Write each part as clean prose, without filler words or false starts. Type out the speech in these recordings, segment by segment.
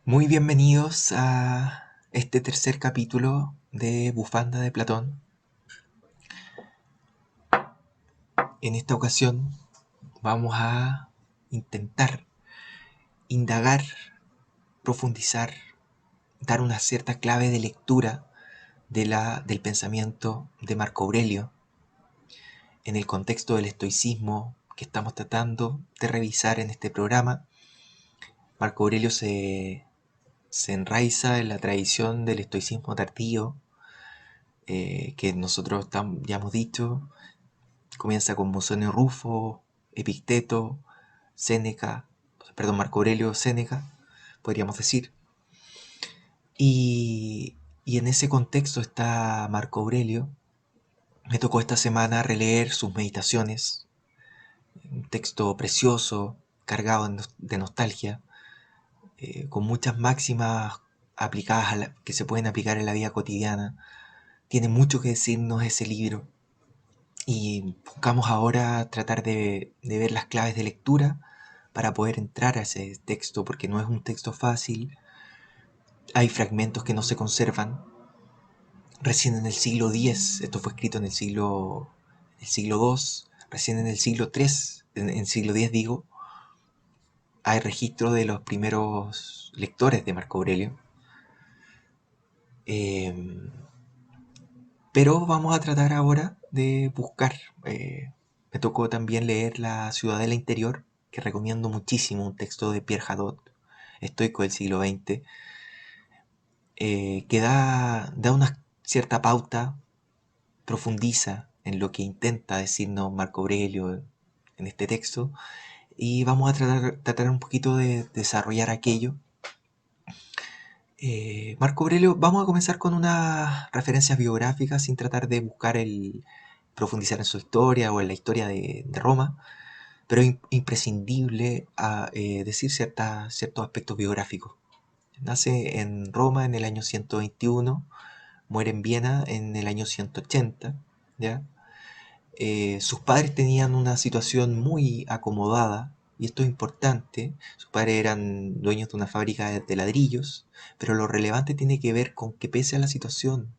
Muy bienvenidos a este tercer capítulo de Bufanda de Platón. En esta ocasión vamos a intentar indagar, profundizar, dar una cierta clave de lectura del pensamiento de Marco Aurelio en el contexto del estoicismo que estamos tratando de revisar en este programa. Marco Aurelio se enraiza en la tradición del estoicismo tardío, que nosotros ya hemos dicho. Comienza con Musonio Rufo, Epicteto, Séneca, perdón, Marco Aurelio, Séneca, podríamos decir. Y en ese contexto está Marco Aurelio. Me tocó esta semana releer sus meditaciones, un texto precioso, cargado de nostalgia, con muchas máximas aplicadas que se pueden aplicar en la vida cotidiana. Tiene mucho que decirnos ese libro. Y buscamos ahora tratar de ver las claves de lectura para poder entrar a ese texto, porque no es un texto fácil. Hay fragmentos que no se conservan. Recién en el siglo X, esto fue escrito en el siglo II, recién en el siglo III, en el siglo X digo, hay registro de los primeros lectores de Marco Aurelio. Pero vamos a tratar ahora de buscar. Me tocó también leer La Ciudadela Interior, que recomiendo muchísimo, un texto de Pierre Hadot, estoico del siglo XX, que da una cierta pauta, profundiza en lo que intenta decirnos Marco Aurelio en este texto, y vamos a tratar un poquito de desarrollar aquello. Marco Aurelio, vamos a comenzar con unas referencias biográficas sin tratar de buscar profundizar en su historia o en la historia de Roma, pero es imprescindible decir ciertos aspectos biográficos. Nace en Roma en el año 121, muere en Viena en el año 180, ¿ya? Sus padres tenían una situación muy acomodada, y esto es importante. Sus padres eran dueños de una fábrica de ladrillos, pero lo relevante tiene que ver con que pese a la situación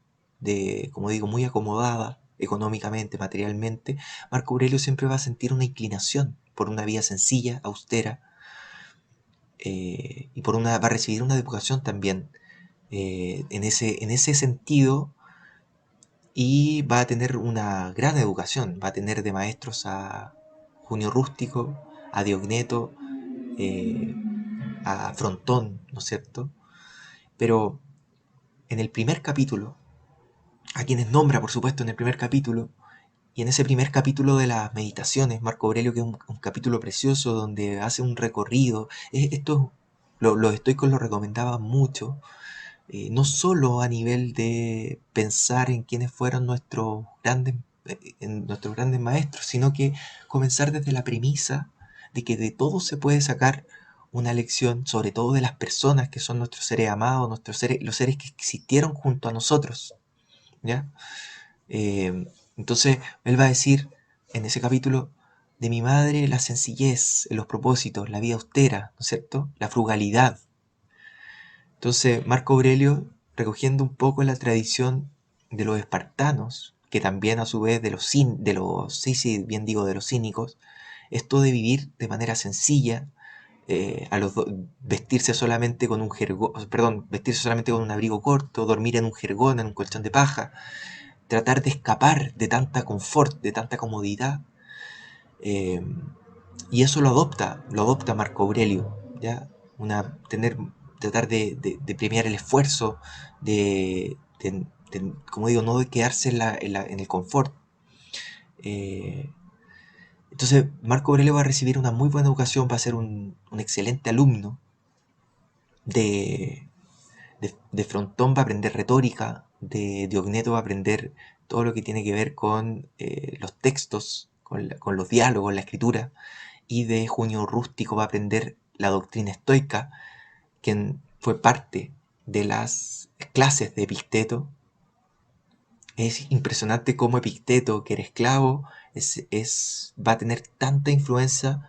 como digo, muy acomodada económicamente, materialmente, Marco Aurelio siempre va a sentir una inclinación por una vida sencilla, austera, y va a recibir una educación también en ese sentido, y va a tener una gran educación. Va a tener de maestros a Junio Rústico, a Diogneto, eh, a Frontón, ¿no es cierto? Pero en el primer capítulo, a quienes nombra, por supuesto, en el primer capítulo, y en ese primer capítulo de las meditaciones, Marco Aurelio, que es un capítulo precioso donde hace un recorrido, los estoicos lo recomendaban mucho, no solo a nivel de pensar en quiénes fueron nuestros grandes maestros, sino que comenzar desde la premisa de que de todo se puede sacar una lección, sobre todo de las personas que son nuestros seres amados, los seres que existieron junto a nosotros, ¿ya? Entonces, él va a decir en ese capítulo: de mi madre la sencillez, los propósitos, la vida austera, ¿no es cierto? La frugalidad. Entonces, Marco Aurelio, recogiendo un poco la tradición de los espartanos, que también a su vez sí, bien digo, de los cínicos, esto de vivir de manera sencilla, vestirse solamente con vestirse solamente con un abrigo corto, dormir en un jergón, en un colchón de paja, tratar de escapar de tanta confort, de tanta comodidad, eh, y eso lo adopta Marco Aurelio, ¿ya? Tener, tratar de premiar el esfuerzo, como digo, no de quedarse en el confort. Eh, entonces, Marco Aurelio va a recibir una muy buena educación, va a ser un excelente alumno de, de Frontón, va a aprender retórica, de Diogneto va a aprender todo lo que tiene que ver con los textos, con los diálogos, la escritura, y de Junio Rústico va a aprender la doctrina estoica, quien fue parte de las clases de Epicteto. Es impresionante cómo Epicteto, que era esclavo, va a tener tanta influencia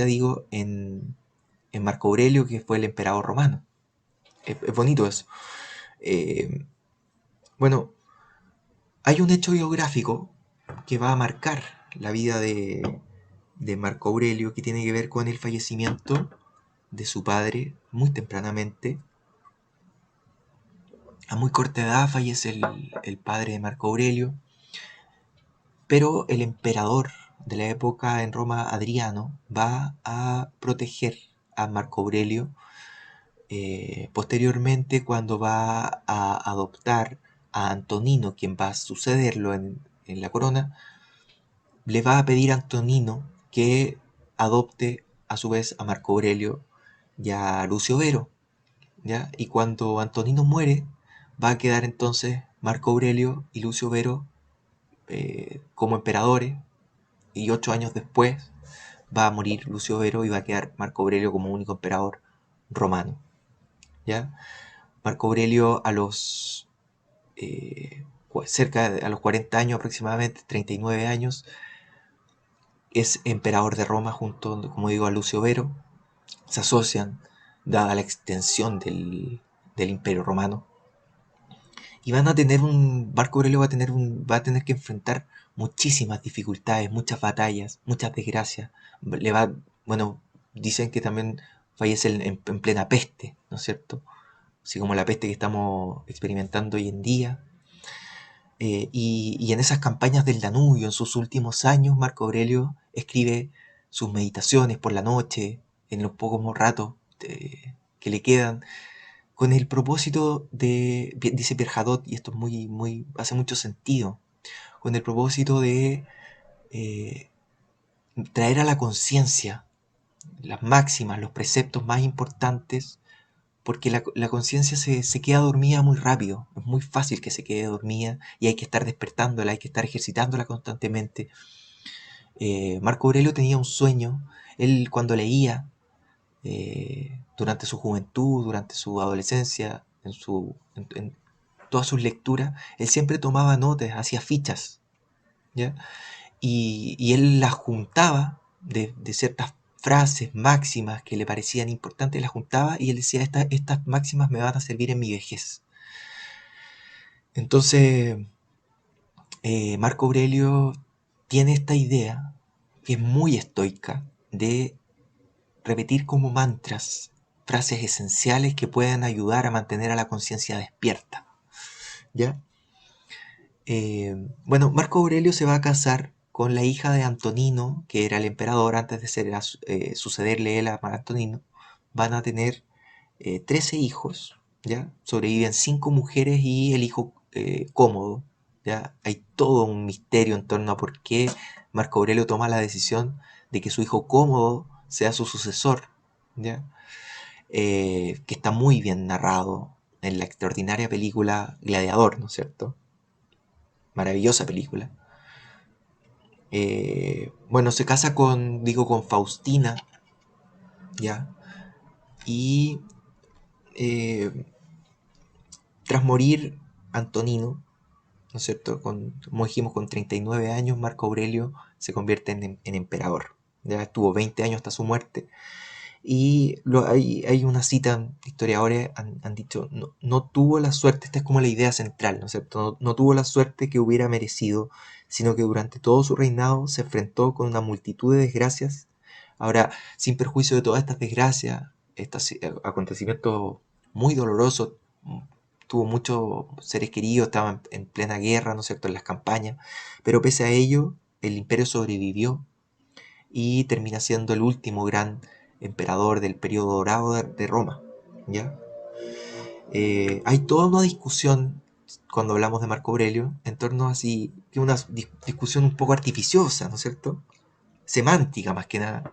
digo, en Marco Aurelio, que fue el emperador romano. Es bonito eso. Eh, bueno, hay un hecho biográfico que va a marcar la vida de Marco Aurelio, que tiene que ver con el fallecimiento de su padre muy tempranamente. A muy corta edad fallece el padre de Marco Aurelio, pero el emperador de la época en Roma, Adriano, va a proteger a Marco Aurelio. Posteriormente, cuando va a adoptar a Antonino, quien va a sucederlo en la corona, le va a pedir a Antonino que adopte a su vez a Marco Aurelio y a Lucio Vero, ¿ya? Y cuando Antonino muere, va a quedar entonces Marco Aurelio y Lucio Vero como emperadores, y 8 años después va a morir Lucio Vero y va a quedar Marco Aurelio como único emperador romano, ¿ya? Marco Aurelio a los a los 40 años aproximadamente, 39 años, es emperador de Roma junto, como digo, a Lucio Vero. Se asocian, dada la extensión del Imperio Romano. Y van a tener Marco Aurelio va a tener que enfrentar muchísimas dificultades, muchas batallas, muchas desgracias. Bueno, dicen que también fallece en plena peste, ¿no es cierto? Así como la peste que estamos experimentando hoy en día. Y en esas campañas del Danubio, en sus últimos años, Marco Aurelio escribe sus meditaciones por la noche, en los pocos ratos que le quedan, con el propósito dice Pierre Hadot, y esto es hace mucho sentido, con el propósito de eh, traer a la conciencia las máximas, los preceptos más importantes, porque la conciencia se queda dormida muy rápido, es muy fácil que se quede dormida y hay que estar despertándola, hay que estar ejercitándola constantemente. Marco Aurelio tenía un sueño, él cuando leía durante su juventud, durante su adolescencia, en todas sus lecturas, él siempre tomaba notas, hacía fichas, ¿ya? Y él las juntaba de ciertas frases, máximas que le parecían importantes, las juntaba y él decía, estas máximas me van a servir en mi vejez. Entonces, Marco Aurelio tiene esta idea, que es muy estoica, de repetir como mantras frases esenciales que puedan ayudar a mantener a la conciencia despierta, ¿ya? Bueno, Marco Aurelio se va a casar con la hija de Antonino, que era el emperador antes de sucederle él a Antonino. Van a tener 13 hijos, ¿ya? Sobreviven 5 mujeres y el hijo Cómodo, ¿ya? Hay todo un misterio en torno a por qué Marco Aurelio toma la decisión de que su hijo Cómodo sea su sucesor, ¿ya? Que está muy bien narrado en la extraordinaria película Gladiador, ¿no es cierto? Maravillosa película. Bueno, se casa con Faustina, ¿ya? Y tras morir Antonino, ¿no es cierto? Como dijimos, con 39 años, Marco Aurelio se convierte en emperador. Ya estuvo 20 años hasta su muerte. Y hay una cita, historiadores han dicho, no tuvo la suerte, esta es como la idea central, ¿no es cierto? No tuvo la suerte que hubiera merecido, sino que durante todo su reinado se enfrentó con una multitud de desgracias. Ahora, sin perjuicio de todas estas desgracias, estos acontecimientos muy dolorosos, tuvo muchos seres queridos, estaban en plena guerra, ¿no es cierto?, en las campañas, pero pese a ello, el imperio sobrevivió y termina siendo el último gran emperador del periodo dorado de Roma, ¿ya? Hay toda una discusión cuando hablamos de Marco Aurelio en torno a si, que una discusión un poco artificiosa, ¿no es cierto? Semántica más que nada,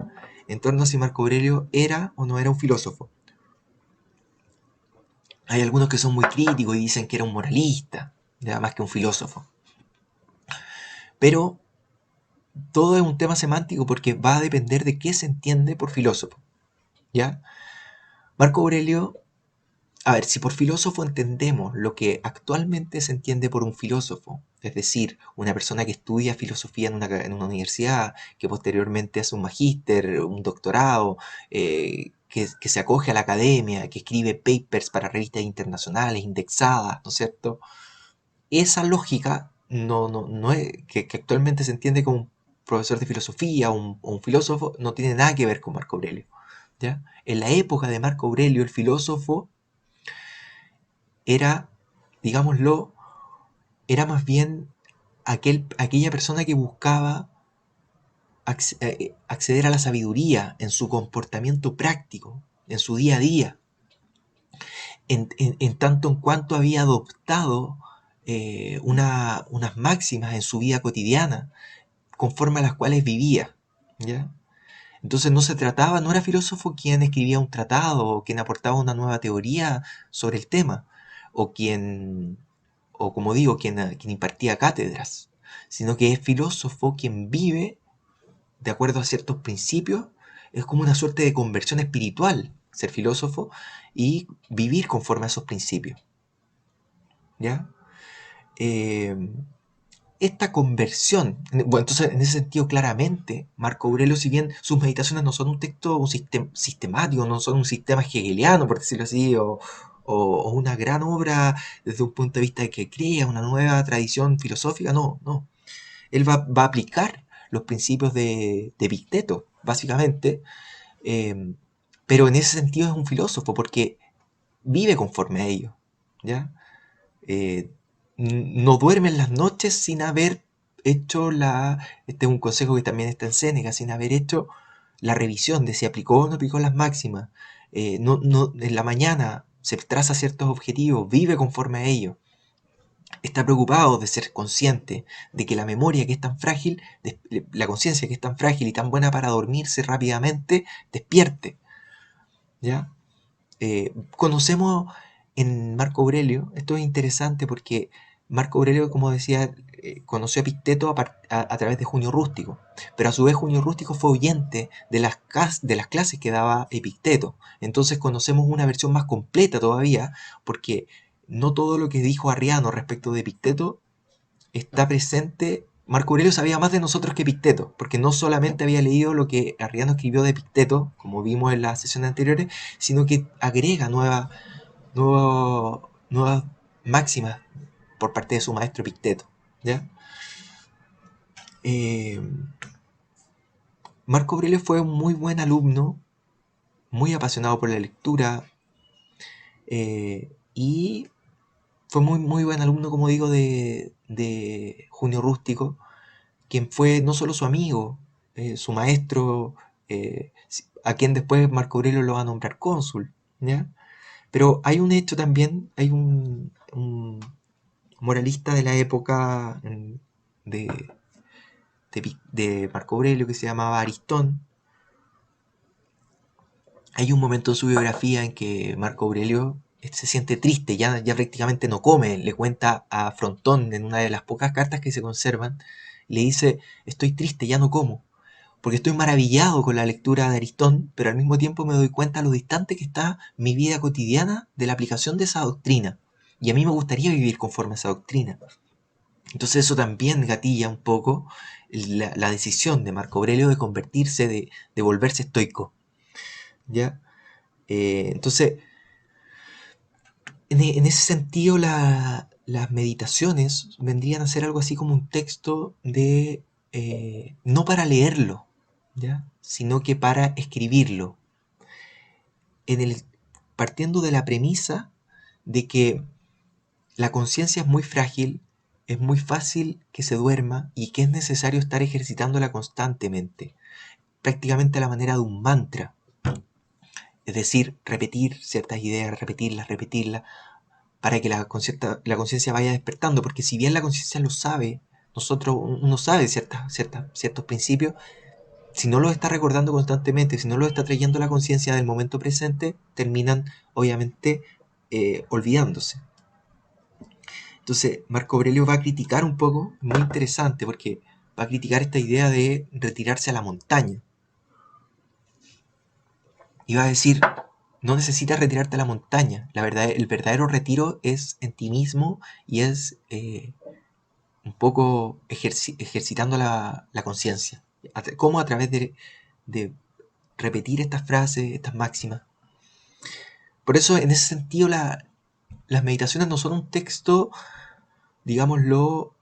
en torno a si Marco Aurelio era o no era un filósofo. Hay algunos que son muy críticos y dicen que era un moralista, ya más que un filósofo. Pero todo es un tema semántico porque va a depender de qué se entiende por filósofo, ¿ya? Marco Aurelio, a ver, si por filósofo entendemos lo que actualmente se entiende por un filósofo, es decir, una persona que estudia filosofía en una universidad, que posteriormente hace un magíster, un doctorado, que se acoge a la academia, que escribe papers para revistas internacionales indexadas, ¿no es cierto? Esa lógica no es, que actualmente se entiende como un profesor de filosofía o un filósofo, no tiene nada que ver con Marco Aurelio. ¿Ya? En la época de Marco Aurelio, el filósofo era, digámoslo, era más bien aquella persona que buscaba acceder a la sabiduría en su comportamiento práctico, en su día a día, en tanto en cuanto había adoptado unas máximas en su vida cotidiana, conforme a las cuales vivía. ¿Ya? Entonces no se trataba, no era filósofo quien escribía un tratado o quien aportaba una nueva teoría sobre el tema, o quien, o como digo, quien impartía cátedras, sino que es filósofo quien vive de acuerdo a ciertos principios. Es como una suerte de conversión espiritual ser filósofo y vivir conforme a esos principios. ¿Ya? Eh, Esta conversión, bueno, entonces en ese sentido claramente, Marco Aurelio, si bien sus meditaciones no son un texto sistemático, no son un sistema hegeliano, por decirlo así, o una gran obra desde un punto de vista de que crea una nueva tradición filosófica, no, no. Él va a aplicar los principios de Epicteto, básicamente, eh, pero en ese sentido es un filósofo, porque vive conforme a ello, ¿ya? Eh, no duerme en las noches sin haber hecho este es un consejo que también está en Séneca, sin haber hecho la revisión de si aplicó o no aplicó las máximas. En la mañana se traza ciertos objetivos, vive conforme a ellos. Está preocupado de ser consciente de que la memoria que es tan frágil, la conciencia que es tan frágil y tan buena para dormirse rápidamente, despierte. ¿Ya? Conocemos en Marco Aurelio, esto es interesante porque Marco Aurelio, como decía, conoció a Epicteto a través de Junio Rústico, pero a su vez Junio Rústico fue oyente de las clases que daba Epicteto. Entonces conocemos una versión más completa todavía, porque no todo lo que dijo Arriano respecto de Epicteto está presente. Marco Aurelio sabía más de nosotros que Epicteto, porque no solamente había leído lo que Arriano escribió de Epicteto, como vimos en las sesiones anteriores, sino que agrega nuevas máximas por parte de su maestro Epicteto. ¿Ya? Eh, Marco Aurelio fue un muy buen alumno, muy apasionado por la lectura, y fue muy buen alumno, como digo, de Junio Rústico, quien fue no solo su amigo, su maestro, a quien después Marco Aurelio lo va a nombrar cónsul, ¿ya? Pero hay un hecho también, hay un moralista de la época de, de Marco Aurelio que se llamaba Aristón. Hay un momento en su biografía en que Marco Aurelio se siente triste, ya prácticamente no come, le cuenta a Frontón en una de las pocas cartas que se conservan, le dice, estoy triste, ya no como, porque estoy maravillado con la lectura de Aristón, pero al mismo tiempo me doy cuenta lo distante que está mi vida cotidiana de la aplicación de esa doctrina, y a mí me gustaría vivir conforme a esa doctrina. Entonces eso también gatilla un poco la decisión de Marco Aurelio de convertirse, de volverse estoico, ¿ya? Entonces, en ese sentido, las meditaciones vendrían a ser algo así como un texto de, no para leerlo, ¿ya? Sino que para escribirlo, en el, partiendo de la premisa de que la conciencia es muy frágil, es muy fácil que se duerma y que es necesario estar ejercitándola constantemente, prácticamente a la manera de un mantra. Es decir, repetir ciertas ideas, repetirlas, para que la conciencia vaya despertando, porque si bien la conciencia lo sabe, uno sabe ciertos principios, si no los está recordando constantemente, si no los está trayendo a la conciencia del momento presente, terminan obviamente olvidándose. Entonces, Marco Aurelio va a criticar un poco, muy interesante, porque va a criticar esta idea de retirarse a la montaña. Y va a decir, no necesitas retirarte a la montaña. El verdadero retiro es en ti mismo y es un poco ejercitando la conciencia. ¿Cómo? A través de repetir estas frases, estas máximas. Por eso, en ese sentido, las meditaciones no son un texto, digámoslo,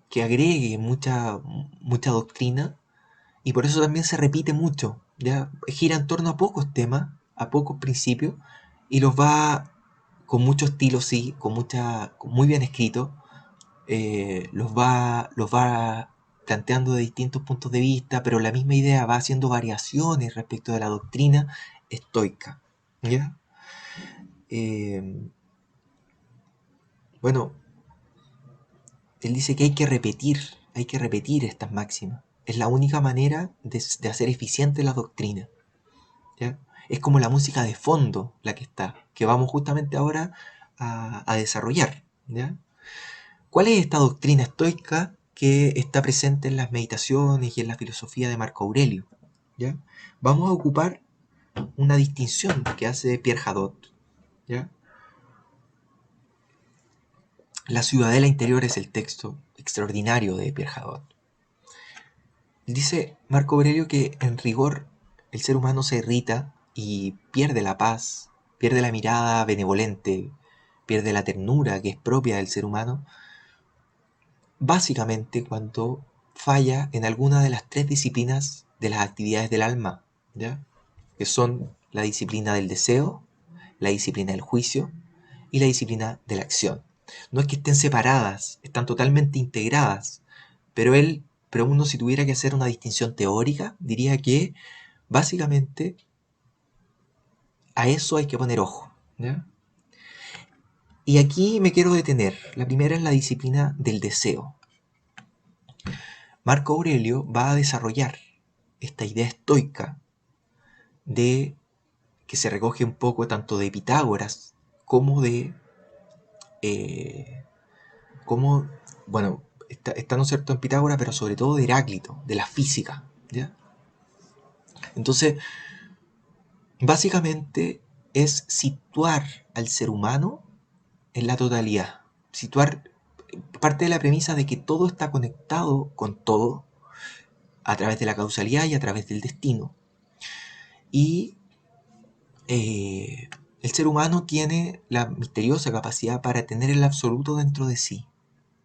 que agregue mucha doctrina, y por eso también se repite mucho, ¿ya? Gira en torno a pocos temas, a pocos principios, y los va con mucho estilo, sí, muy bien escrito, los va planteando de distintos puntos de vista, pero la misma idea va haciendo variaciones respecto de la doctrina estoica, ¿ya? Bueno, él dice que hay que repetir estas máximas. Es la única manera de hacer eficiente la doctrina, ¿ya? Es como la música de fondo la que está, que vamos justamente ahora a desarrollar, ¿ya? ¿Cuál es esta doctrina estoica que está presente en las meditaciones y en la filosofía de Marco Aurelio? ¿Ya? Vamos a ocupar una distinción que hace Pierre Hadot, ¿ya? La ciudadela interior es el texto extraordinario de Pierre Hadot. Dice Marco Aurelio que en rigor el ser humano se irrita y pierde la paz, pierde la mirada benevolente, pierde la ternura que es propia del ser humano, básicamente cuando falla en alguna de las tres disciplinas de las actividades del alma, ¿ya? Que son la disciplina del deseo, la disciplina del juicio y la disciplina de la acción. No es que estén separadas, están totalmente integradas, pero uno, si tuviera que hacer una distinción teórica, diría que básicamente a eso hay que poner ojo, ¿ya? Y aquí me quiero detener. La primera es la disciplina del deseo. Marco Aurelio va a desarrollar esta idea estoica de que se recoge un poco tanto de Pitágoras como de como, bueno, está no es cierto en Pitágoras, pero sobre todo de Heráclito, de la física, ¿ya? Entonces, básicamente es situar al ser humano en la totalidad, parte de la premisa de que todo está conectado con todo a través de la causalidad y a través del destino. Y el ser humano tiene la misteriosa capacidad para tener el absoluto dentro de sí,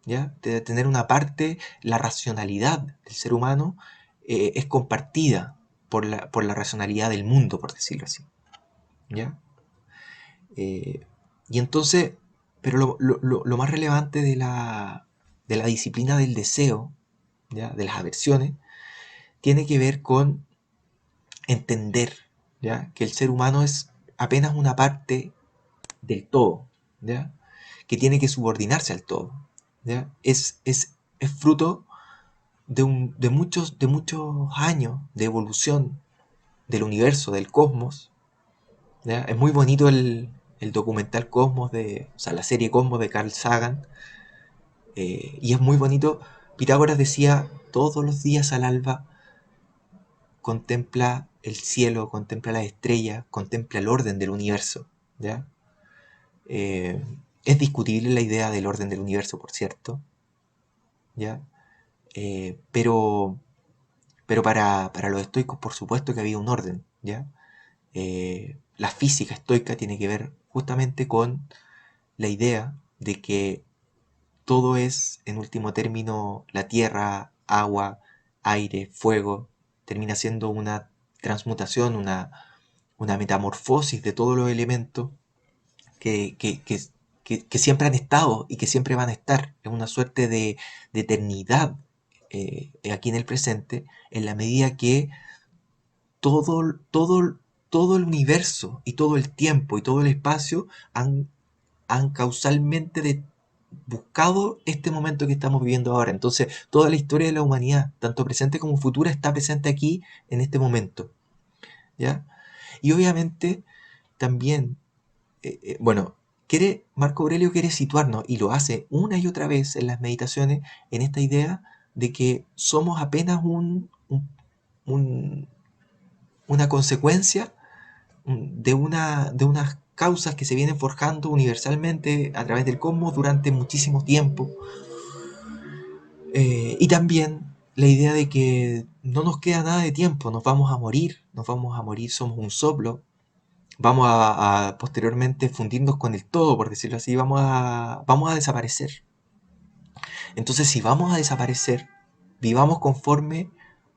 ¿ya? De tener una parte, la racionalidad del ser humano es compartida por la racionalidad del mundo, por decirlo así, ¿ya? Y entonces, pero lo más relevante de la disciplina del deseo, ¿ya? De las aversiones, tiene que ver con entender, ¿ya? Que el ser humano es apenas una parte del todo, ¿ya? Que tiene que subordinarse al todo, ¿ya? Es fruto de muchos años de evolución del universo, del cosmos, ¿ya? Es muy bonito el documental Cosmos, o sea, la serie Cosmos de Carl Sagan, y es muy bonito. Pitágoras decía, todos los días al alba contempla el cielo, contempla las estrellas, contempla el orden del universo, ¿ya? Es discutible la idea del orden del universo, por cierto, ¿ya? Pero para los estoicos, por supuesto que había un orden, ¿ya? La física estoica tiene que ver justamente con la idea de que todo es, en último término, la tierra, agua, aire, fuego, termina siendo una transmutación, una metamorfosis de todos los elementos que, que, que, que siempre han estado y que siempre van a estar. Es una suerte de eternidad aquí en el presente, en la medida que todo, todo, todo el universo y todo el tiempo y todo el espacio han causalmente buscado este momento que estamos viviendo ahora. Entonces, toda la historia de la humanidad, tanto presente como futura, está presente aquí en este momento, ¿ya? Y obviamente también, bueno, Marco Aurelio quiere situarnos, y lo hace una y otra vez en las meditaciones, en esta idea de que somos apenas un, una consecuencia de unas causas que se vienen forjando universalmente a través del cosmos durante muchísimo tiempo. Y también la idea de que no nos queda nada de tiempo, nos vamos a morir, somos un soplo, vamos a posteriormente fundirnos con el todo, por decirlo así, vamos a desaparecer. Entonces, si vamos a desaparecer, vivamos conforme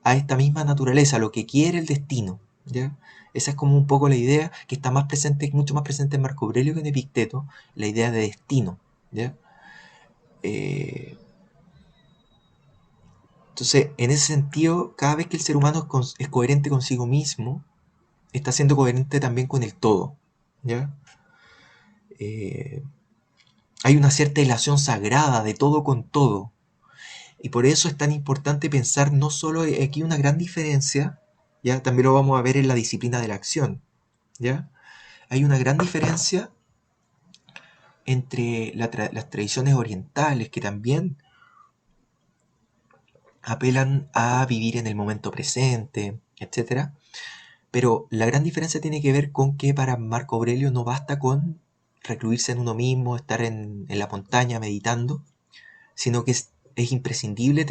a esta misma naturaleza, lo que quiere el destino, ¿ya? Esa es como un poco la idea que está más presente, mucho más presente en Marco Aurelio que en Epicteto, la idea de destino, ¿ya? Eh, entonces, en ese sentido, cada vez que el ser humano es coherente consigo mismo, está siendo coherente también con el todo, ¿ya? Eh, hay una cierta relación sagrada de todo con todo, y por eso es tan importante pensar no solo aquí una gran diferencia, ¿ya? También lo vamos a ver en la disciplina de la acción, ¿ya? Hay una gran diferencia entre las tradiciones orientales que también apelan a vivir en el momento presente, etcétera. Pero la gran diferencia tiene que ver con que para Marco Aurelio no basta con recluirse en uno mismo, estar en la montaña meditando, sino que es imprescindible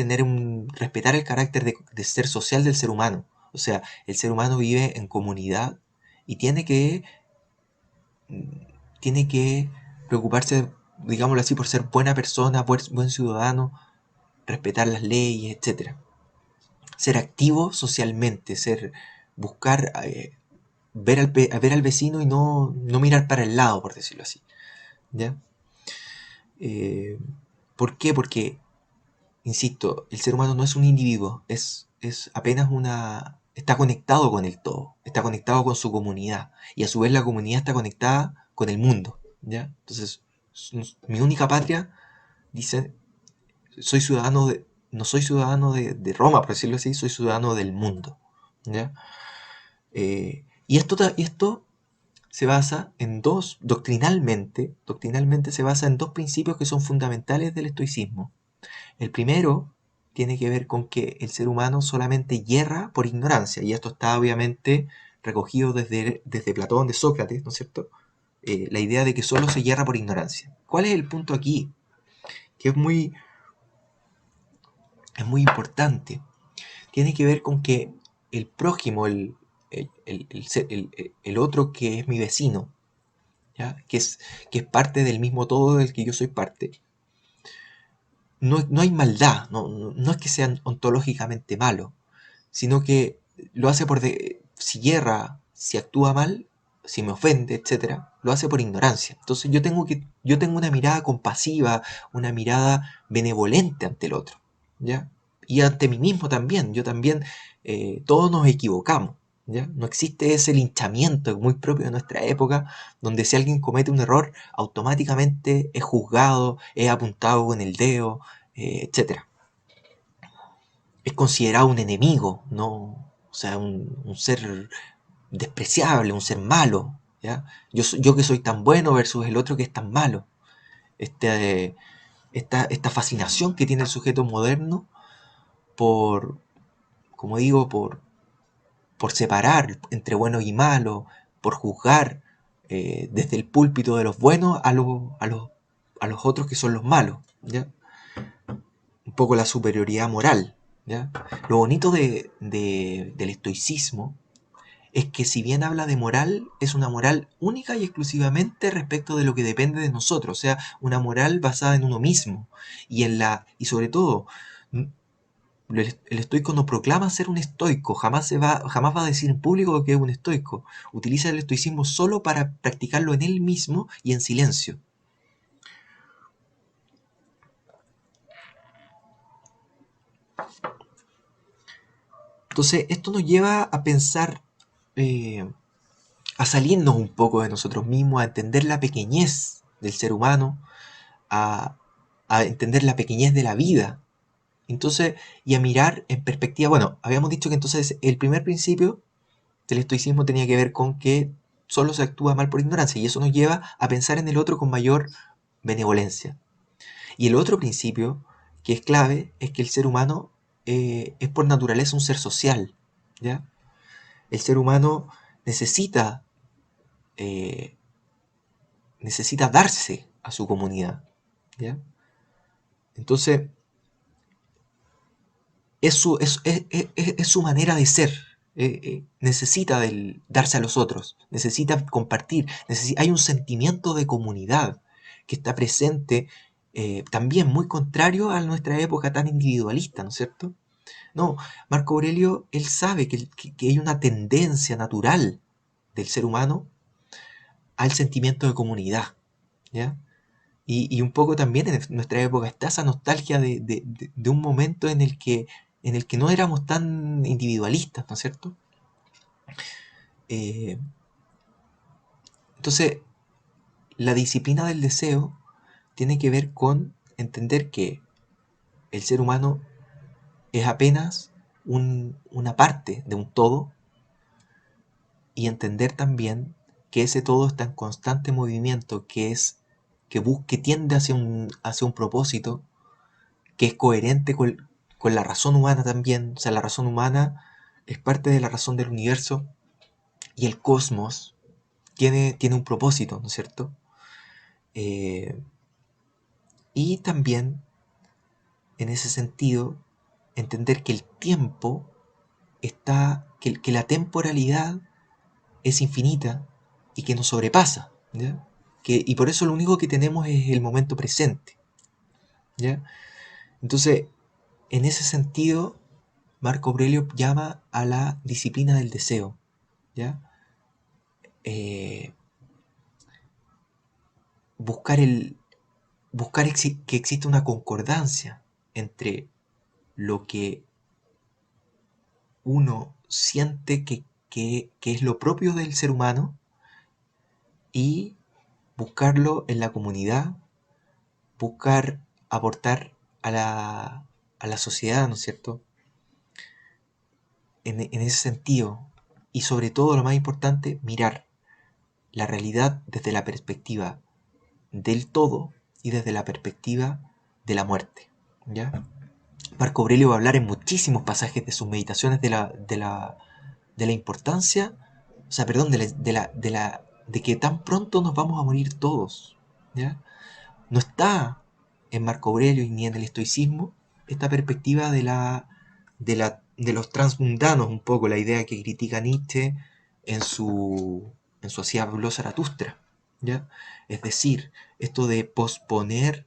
respetar el carácter de ser social del ser humano. O sea, el ser humano vive en comunidad y tiene que preocuparse, digámoslo así, por ser buena persona, buen ciudadano, respetar las leyes, etcétera. Ser activo socialmente, buscar ver al vecino y no mirar para el lado, por decirlo así. ¿Ya? Eh, ¿Por qué? Porque, insisto, el ser humano no es un individuo, es apenas está conectado con el todo, está conectado con su comunidad, y a su vez la comunidad está conectada con el mundo. ¿Ya? Entonces, mi única patria, dice, soy ciudadano no soy ciudadano de Roma, por decirlo así, soy ciudadano del mundo. ¿Ya? Y esto se basa en doctrinalmente se basa en dos principios que son fundamentales del estoicismo. El primero tiene que ver con que el ser humano solamente yerra por ignorancia, y esto está obviamente recogido desde Platón, de Sócrates, ¿no es cierto? La idea de que solo se yerra por ignorancia. ¿Cuál es el punto aquí? Que es muy importante. Tiene que ver con que el prójimo, el otro que es mi vecino, ¿ya? Que es parte del mismo todo del que yo soy parte, no hay maldad, no es que sea ontológicamente malo, sino que lo hace si hierra, si actúa mal, si me ofende, etcétera, lo hace por ignorancia. Entonces yo tengo una mirada compasiva, una mirada benevolente ante el otro, ¿ya? Y ante mí mismo también. Yo también, todos nos equivocamos, ¿ya? No existe ese linchamiento muy propio de nuestra época, donde si alguien comete un error, automáticamente es juzgado, es apuntado con el dedo, etcétera. Es considerado un enemigo, ¿no? O sea, un ser despreciable, un ser malo, ¿ya? Yo que soy tan bueno versus el otro que es tan malo. Este, esta fascinación que tiene el sujeto moderno por, como digo, por separar entre bueno y malo, por juzgar desde el púlpito de los buenos a los otros que son los malos, ¿ya? Un poco la superioridad moral, ¿ya? Lo bonito del estoicismo es que si bien habla de moral, es una moral única y exclusivamente respecto de lo que depende de nosotros, o sea, una moral basada en uno mismo y sobre todo el estoico no proclama ser un estoico, jamás va a decir en público que es un estoico. Utiliza el estoicismo solo para practicarlo en él mismo y en silencio. Entonces, esto nos lleva a pensar, a salirnos un poco de nosotros mismos, a entender la pequeñez del ser humano, a, a entender la pequeñez de la vida. Entonces, y a mirar en perspectiva, bueno, habíamos dicho que entonces el primer principio del estoicismo tenía que ver con que solo se actúa mal por ignorancia, y eso nos lleva a pensar en el otro con mayor benevolencia. Y el otro principio, que es clave, es que el ser humano es por naturaleza un ser social, ¿ya? El ser humano necesita, eh, necesita darse a su comunidad, ¿ya? Entonces, es su manera de ser. Necesita darse a los otros, necesita compartir, hay un sentimiento de comunidad que está presente, también muy contrario a nuestra época tan individualista, ¿no es cierto? No, Marco Aurelio, él sabe que hay una tendencia natural del ser humano al sentimiento de comunidad, ¿ya? Y un poco también en nuestra época está esa nostalgia de un momento en el que no éramos tan individualistas, ¿no es cierto? Eh, entonces, la disciplina del deseo tiene que ver con entender que el ser humano es apenas una parte de un todo, y entender también que ese todo está en constante movimiento, que tiende hacia un propósito, que es coherente con la razón humana también. O sea, la razón humana es parte de la razón del universo, y el cosmos tiene un propósito, ¿no es cierto? Y también, en ese sentido, entender que el tiempo que la temporalidad es infinita y que nos sobrepasa, ¿ya? Y por eso lo único que tenemos es el momento presente, ¿ya? Entonces, en ese sentido, Marco Aurelio llama a la disciplina del deseo, ¿ya? Eh, buscar que exista una concordancia entre lo que uno siente que es lo propio del ser humano, y buscarlo en la comunidad, buscar aportar a la sociedad, ¿no es cierto? En ese sentido, y sobre todo lo más importante, mirar la realidad desde la perspectiva del todo y desde la perspectiva de la muerte, ¿ya? Marco Aurelio va a hablar en muchísimos pasajes de sus meditaciones de la importancia, o sea, perdón, de que tan pronto nos vamos a morir todos, ¿ya? No está en Marco Aurelio ni en el estoicismo esta perspectiva de los transmundanos, un poco la idea que critica Nietzsche en su Así habló Zaratustra, ¿ya? Es decir, esto de posponer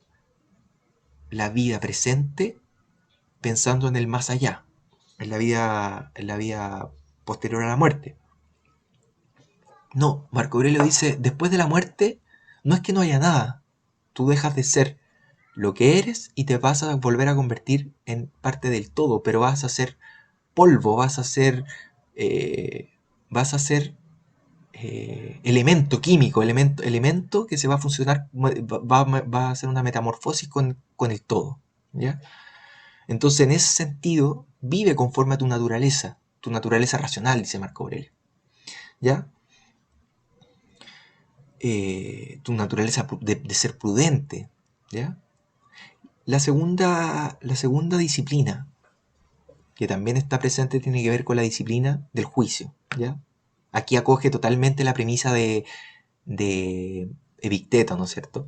la vida presente pensando en el más allá, en la vida posterior a la muerte. No, Marco Aurelio dice, después de la muerte no es que no haya nada, tú dejas de ser lo que eres y te vas a volver a convertir en parte del todo, pero vas a ser polvo, eh, vas a ser elemento químico, elemento que se va a funcionar, va a hacer una metamorfosis con el todo, ¿ya? Entonces, en ese sentido, vive conforme a tu naturaleza racional, dice Marco Aurelio, ¿ya? Tu naturaleza de ser prudente, ¿ya? La segunda disciplina que también está presente tiene que ver con la disciplina del juicio, ¿ya? Aquí acoge totalmente la premisa de Epicteto, ¿no es cierto?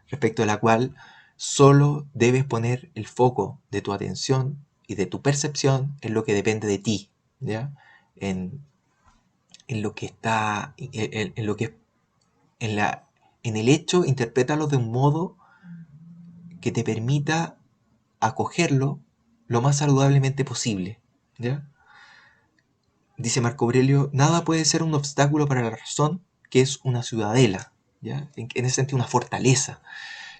Respecto a la cual solo debes poner el foco de tu atención y de tu percepción en lo que depende de ti, ¿ya? En, en lo que está, en lo que en el hecho, interprétalo de un modo que te permita acogerlo lo más saludablemente posible, ¿ya? Dice Marco Aurelio, nada puede ser un obstáculo para la razón, que es una ciudadela, ¿ya? En ese sentido, una fortaleza.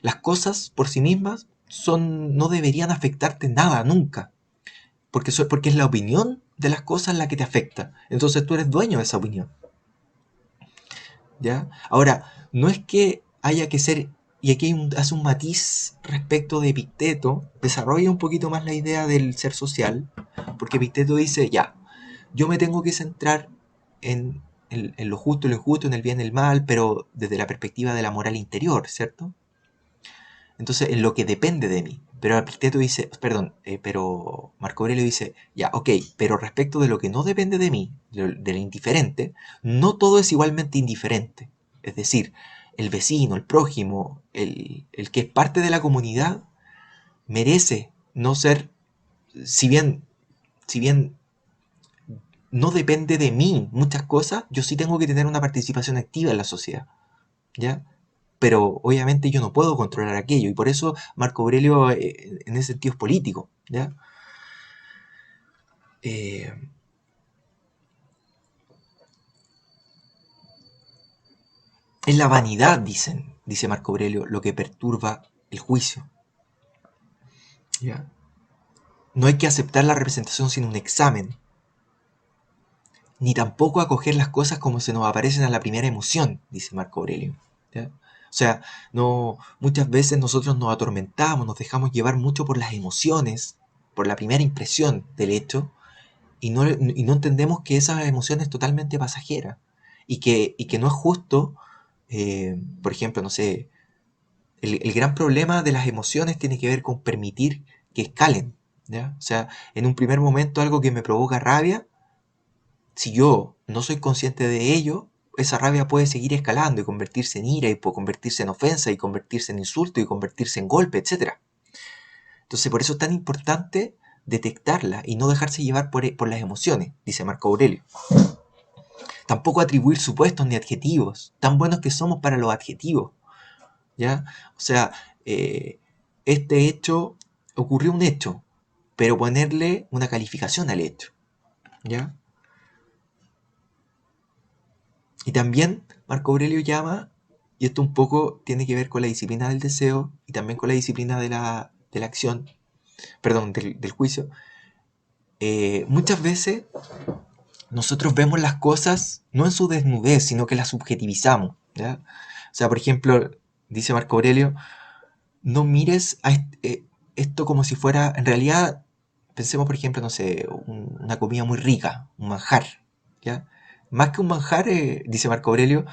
Las cosas por sí mismas no deberían afectarte nada, nunca, porque es la opinión de las cosas la que te afecta. Entonces tú eres dueño de esa opinión, ¿ya? Ahora, no es que haya que ser, y aquí hace un matiz respecto de Epicteto, desarrolla un poquito más la idea del ser social, porque Epicteto dice, ya, yo me tengo que centrar en lo justo y lo injusto, en el bien y el mal, pero desde la perspectiva de la moral interior, ¿cierto? Entonces, en lo que depende de mí. Pero Epicteto dice, perdón, pero Marco Aurelio dice, ya, ok, pero respecto de lo que no depende de mí, de lo indiferente, no todo es igualmente indiferente. Es decir, el vecino, el prójimo, el que es parte de la comunidad, merece no ser, si bien si bien no depende de mí muchas cosas, yo sí tengo que tener una participación activa en la sociedad, ¿ya? Pero obviamente yo no puedo controlar aquello, y por eso Marco Aurelio en ese sentido es político, ¿ya? Eh, es la vanidad, dice Marco Aurelio, lo que perturba el juicio, ¿ya? No hay que aceptar la representación sin un examen, ni tampoco acoger las cosas como se nos aparecen a la primera emoción, dice Marco Aurelio, ¿ya? O sea, no, muchas veces nosotros nos atormentamos, nos dejamos llevar mucho por las emociones, por la primera impresión del hecho, y no entendemos que esa emoción es totalmente pasajera, y que no es justo, por ejemplo, no sé, el gran problema de las emociones tiene que ver con permitir que escalen, ¿ya? O sea, en un primer momento algo que me provoca rabia, si yo no soy consciente de ello, esa rabia puede seguir escalando y convertirse en ira, y puede convertirse en ofensa, y convertirse en insulto, y convertirse en golpe, etc. Entonces, por eso es tan importante detectarla y no dejarse llevar por las emociones, dice Marco Aurelio. Tampoco atribuir supuestos ni adjetivos, tan buenos que somos para los adjetivos, ¿ya? O sea, este hecho, ocurrió un hecho, pero ponerle una calificación al hecho, ¿ya? Y también Marco Aurelio llama, y esto un poco tiene que ver con la disciplina del deseo y también con la disciplina de la acción, perdón, del juicio. Muchas veces nosotros vemos las cosas no en su desnudez, sino que las subjetivizamos, ¿ya? O sea, por ejemplo, dice Marco Aurelio, no mires a esto como si fuera, en realidad, pensemos, por ejemplo, no sé, una comida muy rica, un manjar, ¿ya? Más que un manjar, dice Marco Aurelio,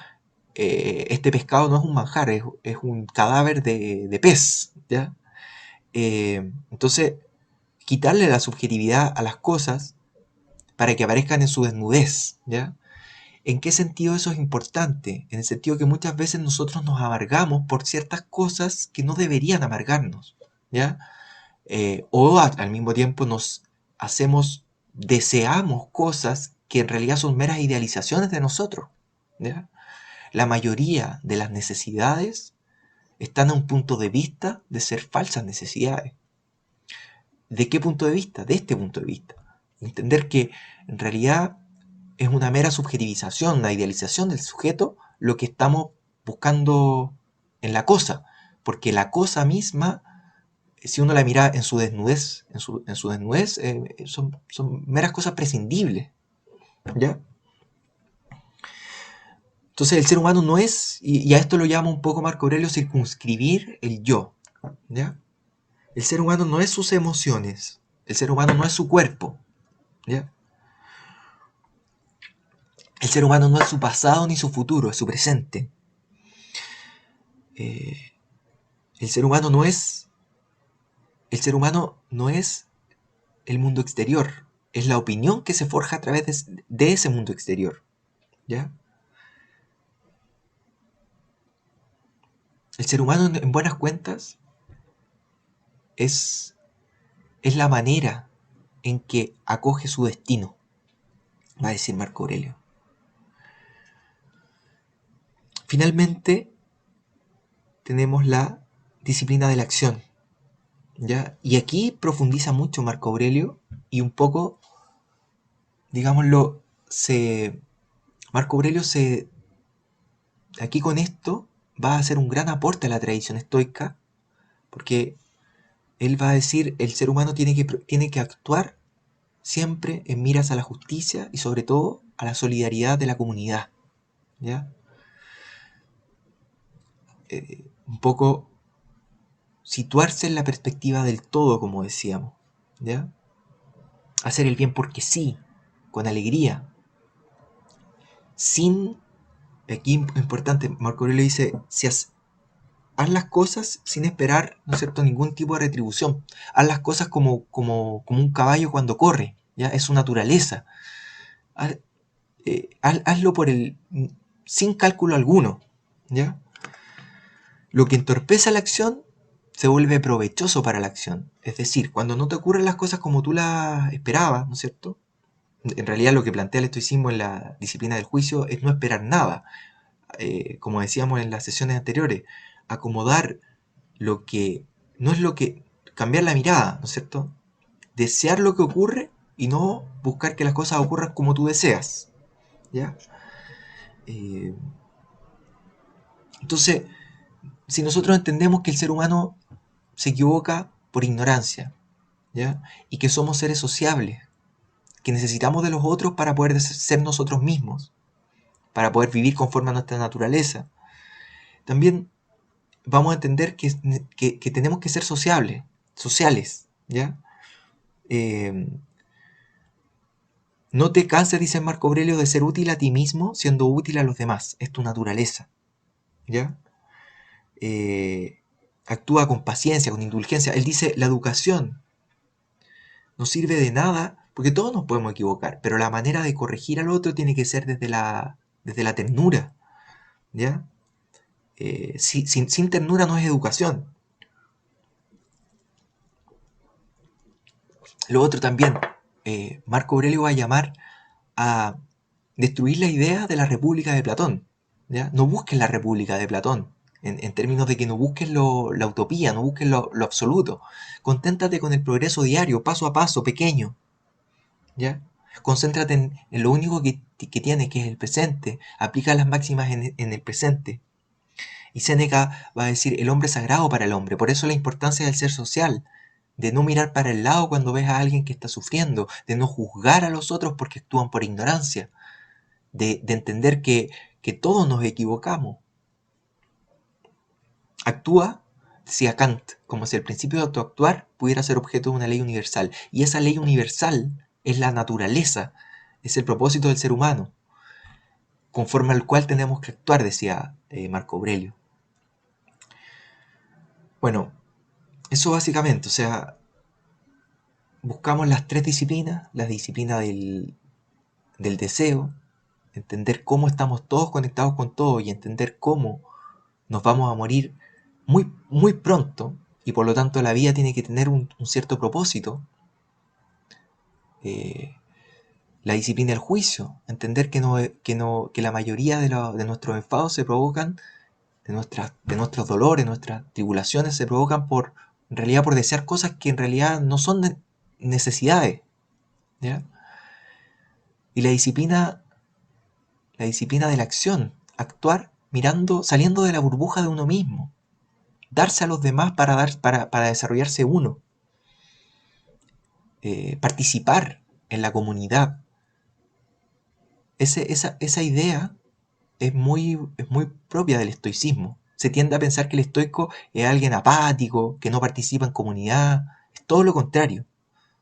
este pescado no es un manjar, es un cadáver de pez, ¿ya? Entonces, quitarle la subjetividad a las cosas para que aparezcan en su desnudez, ¿ya? ¿En qué sentido eso es importante? En el sentido que muchas veces nosotros nos amargamos por ciertas cosas que no deberían amargarnos, ¿ya? O al mismo tiempo deseamos cosas que en realidad son meras idealizaciones de nosotros, ¿ya? La mayoría de las necesidades están a un punto de vista de ser falsas necesidades. ¿De qué punto de vista? De este punto de vista. Entender que en realidad es una mera subjetivización, una idealización del sujeto, lo que estamos buscando en la cosa. Porque la cosa misma, si uno la mira en su desnudez, son meras cosas prescindibles, ¿ya? Entonces el ser humano no es, y a esto lo llama un poco Marco Aurelio, circunscribir el yo, ¿ya? El ser humano no es sus emociones, el ser humano no es su cuerpo, ¿ya? El ser humano no es su pasado ni su futuro, es su presente. Eh, el ser humano no es el ser humano no es el mundo exterior, es la opinión que se forja a través de ese mundo exterior, ¿ya? El ser humano, en buenas cuentas, es, es la manera en que acoge su destino, va a decir Marco Aurelio. Finalmente, tenemos la disciplina de la acción, ¿ya? Y aquí profundiza mucho Marco Aurelio, y un poco, digámoslo, Marco Aurelio aquí con esto va a hacer un gran aporte a la tradición estoica, porque él va a decir, el ser humano tiene que actuar siempre en miras a la justicia y sobre todo a la solidaridad de la comunidad, ¿ya? Un poco situarse en la perspectiva del todo, como decíamos, ¿ya? Hacer el bien porque sí, con alegría, sin, aquí importante, Marco Aurelio dice, haz las cosas sin esperar, ¿no es cierto?, ningún tipo de retribución. Haz las cosas como un caballo cuando corre, ¿ya? Es su naturaleza. Haz, hazlo sin cálculo alguno, ¿ya? Lo que entorpece la acción se vuelve provechoso para la acción. Es decir, cuando no te ocurren las cosas como tú las esperabas, ¿no es cierto? En realidad lo que plantea el estoicismo en la disciplina del juicio es no esperar nada. Como decíamos en las sesiones anteriores, acomodar lo que no es lo que, cambiar la mirada, ¿no es cierto? Desear lo que ocurre y no buscar que las cosas ocurran como tú deseas, ¿ya? Eh, entonces, si nosotros entendemos que el ser humano se equivoca por ignorancia, ¿ya? Y que somos seres sociables, que necesitamos de los otros para poder ser nosotros mismos, para poder vivir conforme a nuestra naturaleza, también vamos a entender que tenemos que ser sociales, ¿ya? Eh, no te canses, dice Marco Aurelio, de ser útil a ti mismo siendo útil a los demás. Es tu naturaleza, ¿ya? Actúa con paciencia, con indulgencia. Él dice, la educación no sirve de nada, porque todos nos podemos equivocar, pero la manera de corregir al otro tiene que ser desde la ternura, ¿ya? Sin ternura no es educación. Lo otro también, Marco Aurelio va a llamar a destruir la idea de la República de Platón, ¿ya? No busques la República de Platón, en términos de que no busques la utopía, no busques lo absoluto. Conténtate con el progreso diario, paso a paso, pequeño, ¿ya? Concéntrate en lo único que tienes, que es el presente. Aplica las máximas en el presente. Y Séneca va a decir, el hombre es sagrado para el hombre. Por eso la importancia del ser social, de no mirar para el lado cuando ves a alguien que está sufriendo, de no juzgar a los otros porque actúan por ignorancia, de entender que todos nos equivocamos. Actúa, decía Kant, como si el principio de autoactuar pudiera ser objeto de una ley universal. Y esa ley universal es la naturaleza, es el propósito del ser humano, conforme al cual tenemos que actuar, decía Marco Aurelio. Bueno, eso básicamente, o sea, buscamos las tres disciplinas, la disciplina del deseo, entender cómo estamos todos conectados con todo y entender cómo nos vamos a morir muy, muy pronto y por lo tanto la vida tiene que tener un cierto propósito. La disciplina del juicio, entender que la mayoría de nuestros enfados se provocan, de nuestros dolores, nuestras tribulaciones se provocan en realidad por desear cosas que en realidad no son necesidades, ¿ya? Y la disciplina de la acción, actuar mirando, saliendo de la burbuja de uno mismo, darse a los demás para desarrollarse uno, participar en la comunidad. Esa idea es muy propia del estoicismo. Se tiende a pensar que el estoico es alguien apático, que no participa en comunidad. Es todo lo contrario.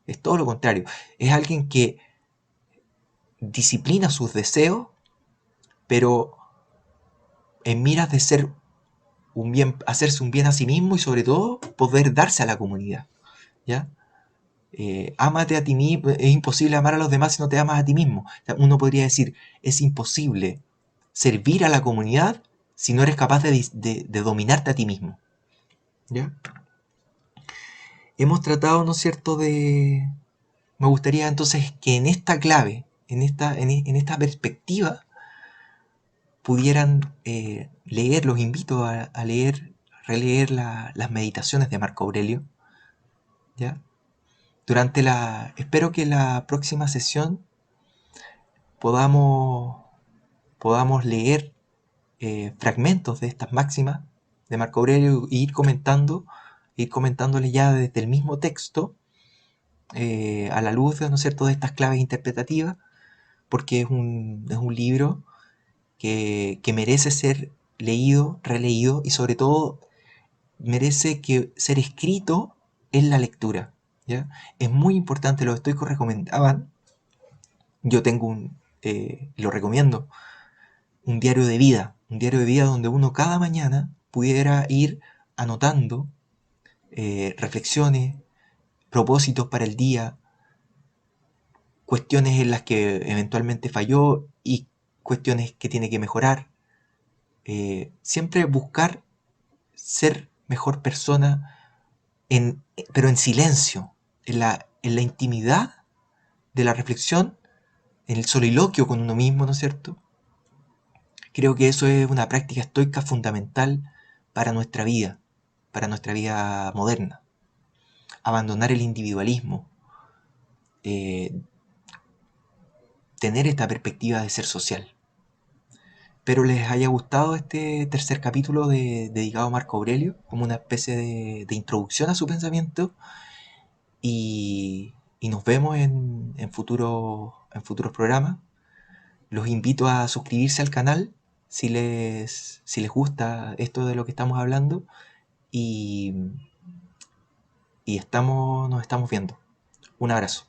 Es todo lo contrario. Es alguien que disciplina sus deseos, pero en miras de ser un bien, hacerse un bien a sí mismo y sobre todo poder darse a la comunidad, ¿ya? Ámate a ti mismo. Es imposible amar a los demás si no te amas a ti mismo. O sea, uno podría decir, es imposible servir a la comunidad si no eres capaz de dominarte a ti mismo, ¿ya? Hemos tratado, ¿no es cierto?, me gustaría entonces que en esta clave, en esta perspectiva, pudieran leer, los invito a leer, releer las meditaciones de Marco Aurelio, ¿ya? Espero que la próxima sesión podamos, podamos leer fragmentos de estas máximas de Marco Aurelio e ir comentándole ya desde el mismo texto, a la luz, ¿no es cierto?, de estas claves interpretativas, porque es un libro que merece ser leído, releído y sobre todo merece ser escrito en la lectura, ¿ya? Es muy importante, los estoicos recomendaban, yo tengo lo recomiendo, un diario de vida donde uno cada mañana pudiera ir anotando reflexiones, propósitos para el día, cuestiones en las que eventualmente falló y cuestiones que tiene que mejorar. Siempre buscar ser mejor persona, pero en silencio, en la intimidad de la reflexión, en el soliloquio con uno mismo, ¿no es cierto? Creo que eso es una práctica estoica fundamental para nuestra vida moderna. Abandonar el individualismo, eh, tener esta perspectiva de ser social. Espero les haya gustado este tercer capítulo dedicado a Marco Aurelio, como una especie de introducción a su pensamiento, y nos vemos en futuros programas. Los invito a suscribirse al canal si les gusta esto de lo que estamos hablando, y nos estamos viendo. Un abrazo.